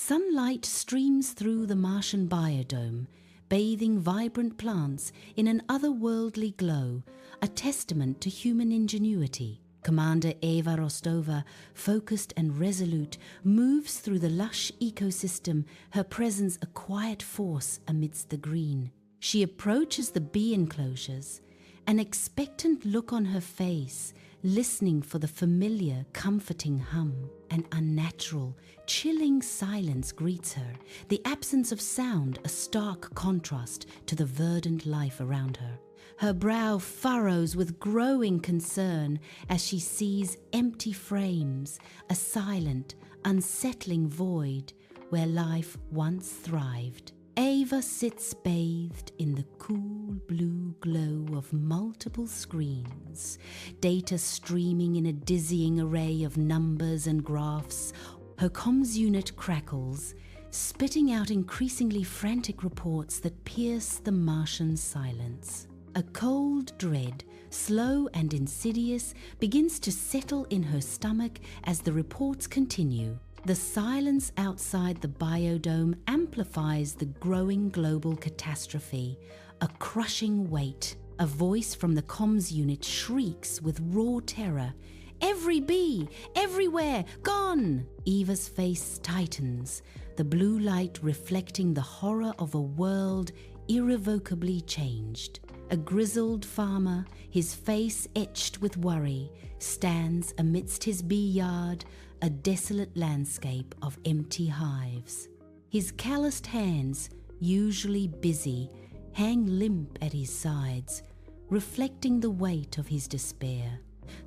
Sunlight streams through the Martian biodome, bathing vibrant plants in an otherworldly glow, a testament to human ingenuity. Commander Eva Rostova, focused and resolute, moves through the lush ecosystem, her presence a quiet force amidst the green. She approaches the bee enclosures, an expectant look on her face, listening for the familiar, comforting hum. An unnatural, chilling silence greets her, the absence of sound a stark contrast to the verdant life around her. Her brow furrows with growing concern as she sees empty frames, a silent, unsettling void where life once thrived. Ava sits bathed in the cool blue glow of multiple screens, data streaming in a dizzying array of numbers and graphs. Her comms unit crackles, spitting out increasingly frantic reports that pierce the Martian silence. A cold dread, slow and insidious, begins to settle in her stomach as the reports continue. The silence outside the biodome amplifies the growing global catastrophe, a crushing weight. A voice from the comms unit shrieks with raw terror. "Every bee, everywhere, gone!" Eva's face tightens, the blue light reflecting the horror of a world irrevocably changed. A grizzled farmer, his face etched with worry, stands amidst his bee yard, a desolate landscape of empty hives. His calloused hands, usually busy, hang limp at his sides, reflecting the weight of his despair.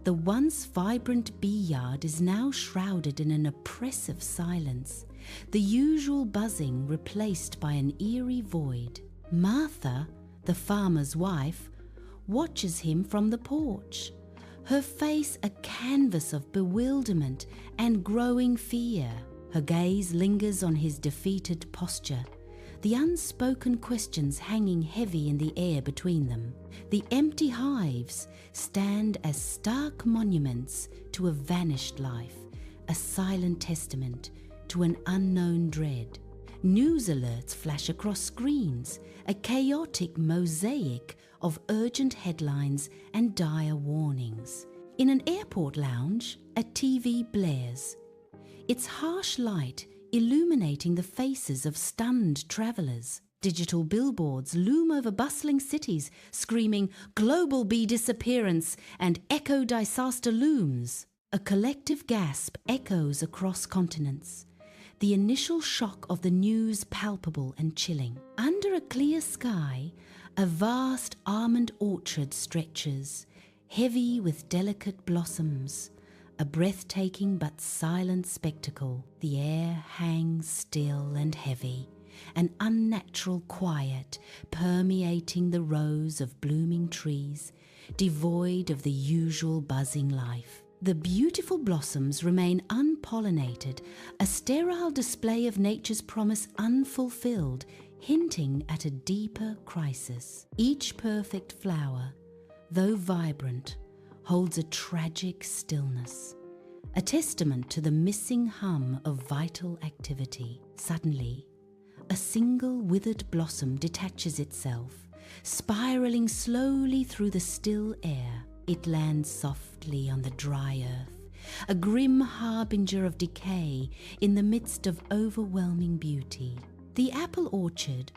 The once vibrant bee yard is now shrouded in an oppressive silence, the usual buzzing replaced by an eerie void. Martha, the farmer's wife, watches him from the porch, her face a canvas of bewilderment and growing fear. Her gaze lingers on his defeated posture, the unspoken questions hanging heavy in the air between them. The empty hives stand as stark monuments to a vanished life, a silent testament to an unknown dread. News alerts flash across screens, a chaotic mosaic of urgent headlines and dire warnings. In an airport lounge, a TV blares, its harsh light illuminating the faces of stunned travelers. Digital billboards loom over bustling cities, screaming "Global bee disappearance" and "Echo disaster looms." A collective gasp echoes across continents, the initial shock of the news palpable and chilling. Under a clear sky, a vast almond orchard stretches, heavy with delicate blossoms, a breathtaking but silent spectacle. The air hangs still and heavy, an unnatural quiet permeating the rows of blooming trees, devoid of the usual buzzing life. The beautiful blossoms remain unpollinated, a sterile display of nature's promise unfulfilled, hinting at a deeper crisis. Each perfect flower, though vibrant, holds a tragic stillness, a testament to the missing hum of vital activity. Suddenly, a single withered blossom detaches itself, spiraling slowly through the still air. It lands softly on the dry earth, a grim harbinger of decay in the midst of overwhelming beauty. The apple orchard,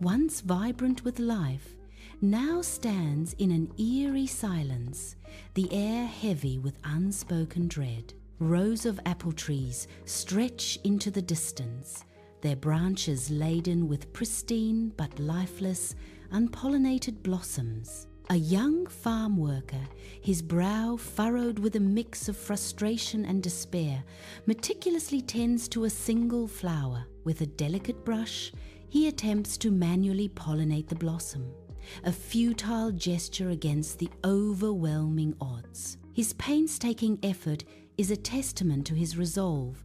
once vibrant with life, now stands in an eerie silence, the air heavy with unspoken dread. Rows of apple trees stretch into the distance, their branches laden with pristine but lifeless, unpollinated blossoms. A young farm worker, his brow furrowed with a mix of frustration and despair, meticulously tends to a single flower. With a delicate brush, he attempts to manually pollinate the blossom, a futile gesture against the overwhelming odds. His painstaking effort is a testament to his resolve,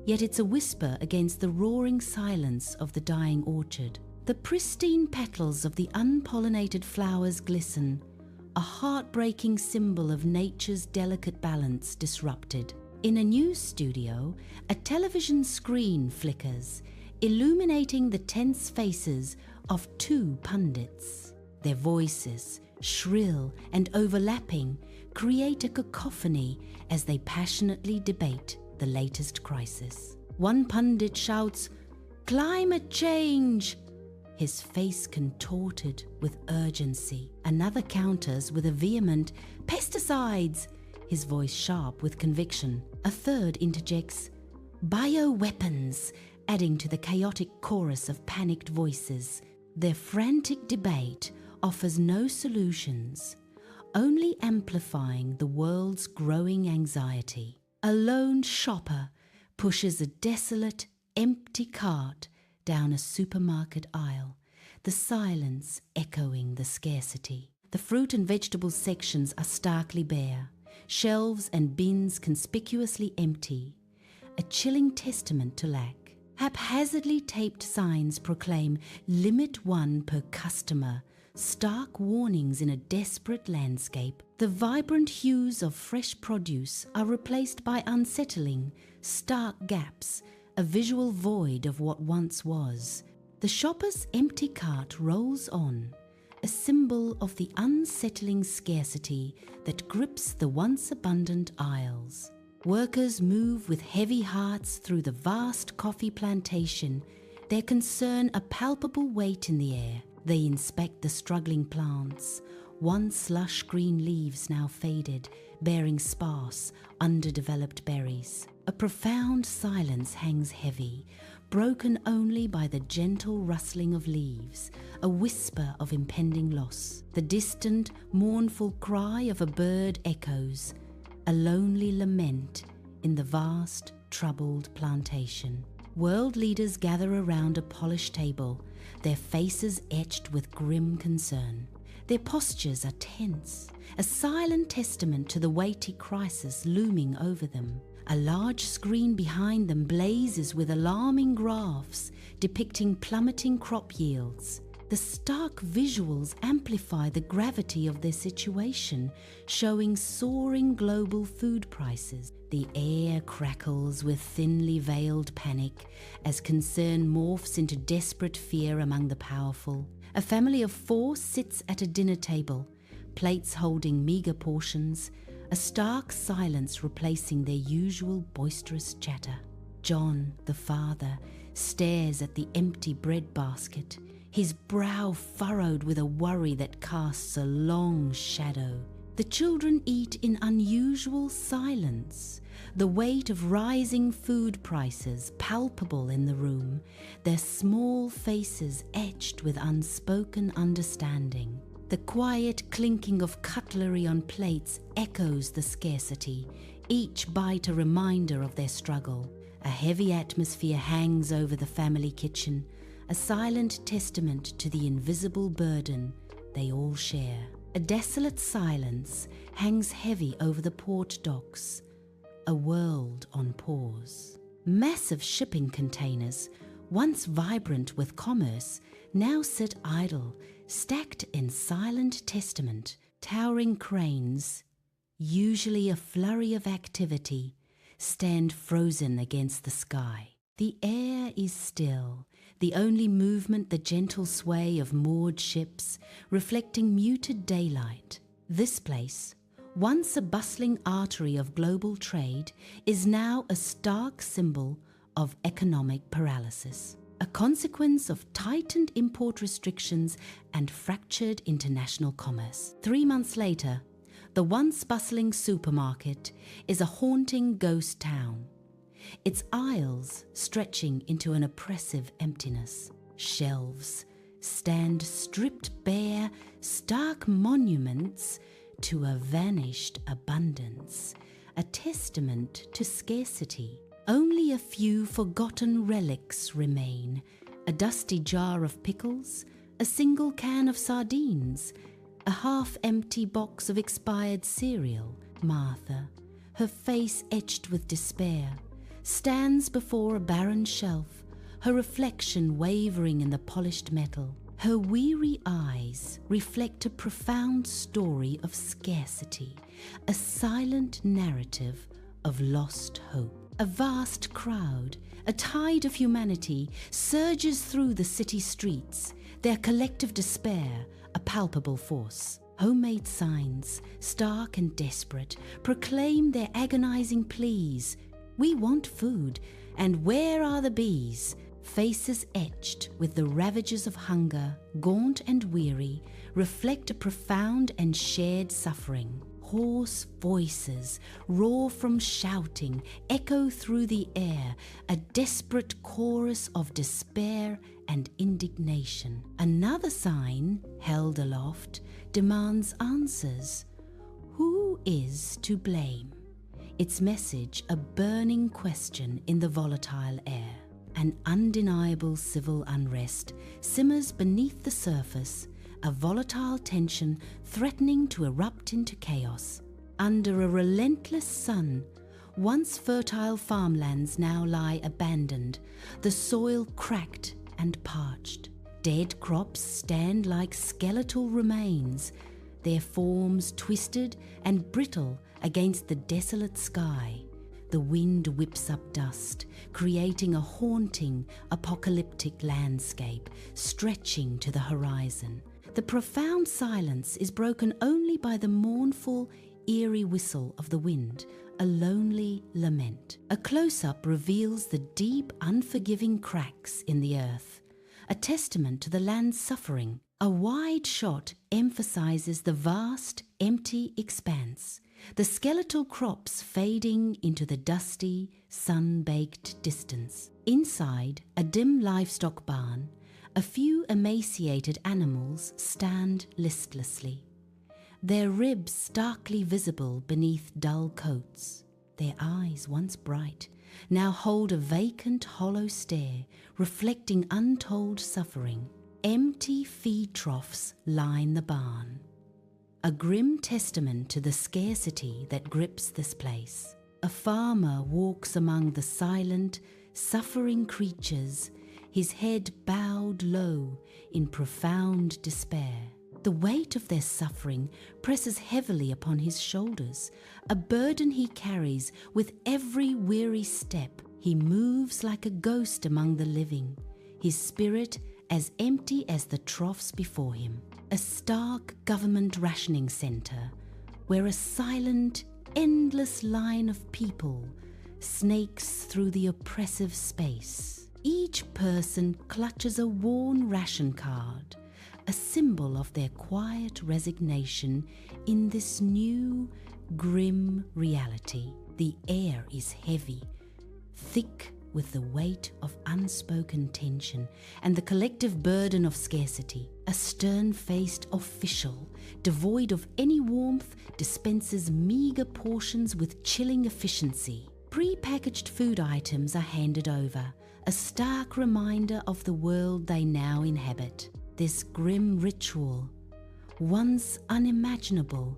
yet it's a whisper against the roaring silence of the dying orchard. The pristine petals of the unpollinated flowers glisten, a heartbreaking symbol of nature's delicate balance disrupted. In a news studio, a television screen flickers, illuminating the tense faces of two pundits. Their voices, shrill and overlapping, create a cacophony as they passionately debate the latest crisis. One pundit shouts, "Climate change!" his face contorted with urgency. Another counters with a vehement, "Pesticides!" his voice sharp with conviction. A third interjects, "Bioweapons!" adding to the chaotic chorus of panicked voices. Their frantic debate offers no solutions, only amplifying the world's growing anxiety. A lone shopper pushes a desolate, empty cart down a supermarket aisle, the silence echoing the scarcity. The fruit and vegetable sections are starkly bare, shelves and bins conspicuously empty, a chilling testament to lack. Haphazardly taped signs proclaim limit one per customer, stark warnings in a desperate landscape. The vibrant hues of fresh produce are replaced by unsettling, stark gaps, a visual void of what once was. The shopper's empty cart rolls on, a symbol of the unsettling scarcity that grips the once abundant aisles. Workers move with heavy hearts through the vast coffee plantation, their concern a palpable weight in the air. They inspect the struggling plants, once lush green leaves now faded, bearing sparse, underdeveloped berries. A profound silence hangs heavy, broken only by the gentle rustling of leaves, a whisper of impending loss. The distant, mournful cry of a bird echoes, a lonely lament in the vast, troubled plantation. World leaders gather around a polished table, their faces etched with grim concern. Their postures are tense, a silent testament to the weighty crisis looming over them. A large screen behind them blazes with alarming graphs depicting plummeting crop yields. The stark visuals amplify the gravity of their situation, showing soaring global food prices. The air crackles with thinly veiled panic as concern morphs into desperate fear among the powerful. A family of 4 sits at a dinner table, plates holding meager portions, a stark silence replacing their usual boisterous chatter. John, the father, stares at the empty bread basket, his brow furrowed with a worry that casts a long shadow. The children eat in unusual silence, the weight of rising food prices palpable in the room, their small faces etched with unspoken understanding. The quiet clinking of cutlery on plates echoes the scarcity, each bite a reminder of their struggle. A heavy atmosphere hangs over the family kitchen, a silent testament to the invisible burden they all share. A desolate silence hangs heavy over the port docks, a world on pause. Massive shipping containers, once vibrant with commerce, now sit idle, stacked in silent testament. Towering cranes, usually a flurry of activity, stand frozen against the sky. The air is still, the only movement the gentle sway of moored ships, reflecting muted daylight. This place, once a bustling artery of global trade, is now a stark symbol of economic paralysis, a consequence of tightened import restrictions and fractured international commerce. 3 months later, the once bustling supermarket is a haunting ghost town, its aisles stretching into an oppressive emptiness. Shelves stand stripped bare, stark monuments to a vanished abundance, a testament to scarcity. Only a few forgotten relics remain, a dusty jar of pickles, a single can of sardines, a half-empty box of expired cereal. Martha, her face etched with despair, stands before a barren shelf, her reflection wavering in the polished metal. Her weary eyes reflect a profound story of scarcity, a silent narrative of lost hope. A vast crowd, a tide of humanity, surges through the city streets, their collective despair a palpable force. Homemade signs, stark and desperate, proclaim their agonizing pleas. We want food, and where are the bees? Faces etched with the ravages of hunger, gaunt and weary, reflect a profound and shared suffering. Hoarse voices roar from shouting, echo through the air, a desperate chorus of despair and indignation. Another sign, held aloft, demands answers. Who is to blame? Its message a burning question in the volatile air. An undeniable civil unrest simmers beneath the surface, a volatile tension threatening to erupt into chaos. Under a relentless sun, once fertile farmlands now lie abandoned, the soil cracked and parched. Dead crops stand like skeletal remains, their forms twisted and brittle against the desolate sky. The wind whips up dust, creating a haunting, apocalyptic landscape stretching to the horizon. The profound silence is broken only by the mournful, eerie whistle of the wind, a lonely lament. A close-up reveals the deep, unforgiving cracks in the earth, a testament to the land's suffering. A wide shot emphasizes the vast, empty expanse, the skeletal crops fading into the dusty, sun-baked distance. Inside a dim livestock barn, a few emaciated animals stand listlessly, their ribs starkly visible beneath dull coats. Their eyes, once bright, now hold a vacant, hollow stare, reflecting untold suffering. Empty feed troughs line the barn, a grim testament to the scarcity that grips this place. A farmer walks among the silent, suffering creatures, his head bowed low in profound despair. The weight of their suffering presses heavily upon his shoulders, a burden he carries with every weary step. He moves like a ghost among the living, his spirit as empty as the troughs before him. A stark government rationing centre, where a silent, endless line of people snakes through the oppressive space. Each person clutches a worn ration card, a symbol of their quiet resignation in this new, grim reality. The air is heavy, thick with the weight of unspoken tension and the collective burden of scarcity. A stern-faced official, devoid of any warmth, dispenses meager portions with chilling efficiency. Pre-packaged food items are handed over, a stark reminder of the world they now inhabit. This grim ritual, once unimaginable,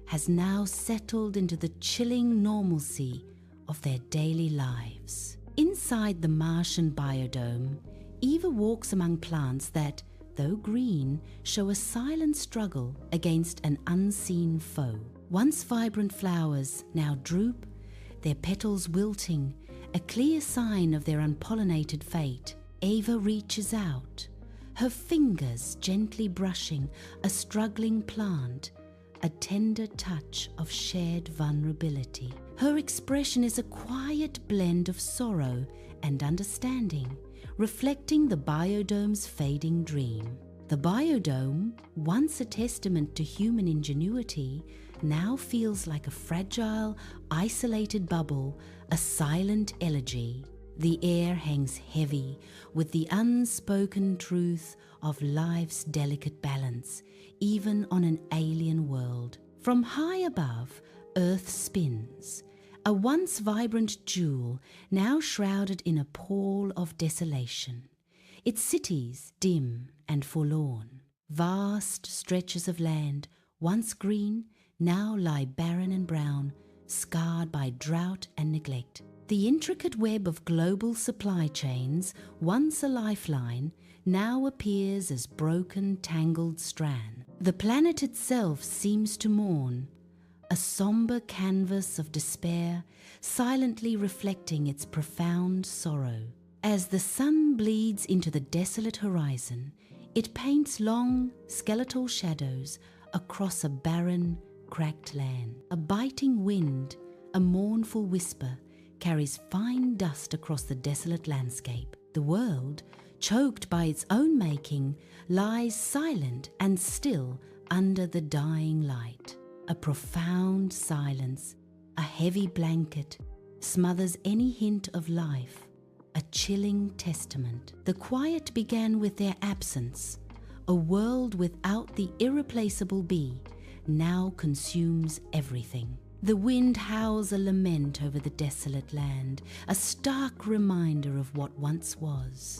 has now settled into the chilling normalcy of their daily lives. Inside the Martian biodome, Eva walks among plants that, though green, show a silent struggle against an unseen foe. Once vibrant flowers now droop, their petals wilting, a clear sign of their unpollinated fate. Eva reaches out, her fingers gently brushing a struggling plant, a tender touch of shared vulnerability. Her expression is a quiet blend of sorrow and understanding, reflecting the biodome's fading dream. The biodome, once a testament to human ingenuity, now feels like a fragile, isolated bubble, a silent elegy. The air hangs heavy with the unspoken truth of life's delicate balance, even on an alien world. From high above, Earth spins, a once vibrant jewel now shrouded in a pall of desolation. Its cities dim and forlorn. Vast stretches of land, once green, now lie barren and brown, scarred by drought and neglect. The intricate web of global supply chains, once a lifeline, now appears as broken, tangled strand. The planet itself seems to mourn, a somber canvas of despair, silently reflecting its profound sorrow. As the sun bleeds into the desolate horizon, it paints long, skeletal shadows across a barren, cracked land. A biting wind, a mournful whisper, carries fine dust across the desolate landscape. The world, choked by its own making, lies silent and still under the dying light. A profound silence, a heavy blanket, smothers any hint of life, a chilling testament. The quiet began with their absence. A world without the irreplaceable bee now consumes everything. The wind howls a lament over the desolate land, a stark reminder of what once was.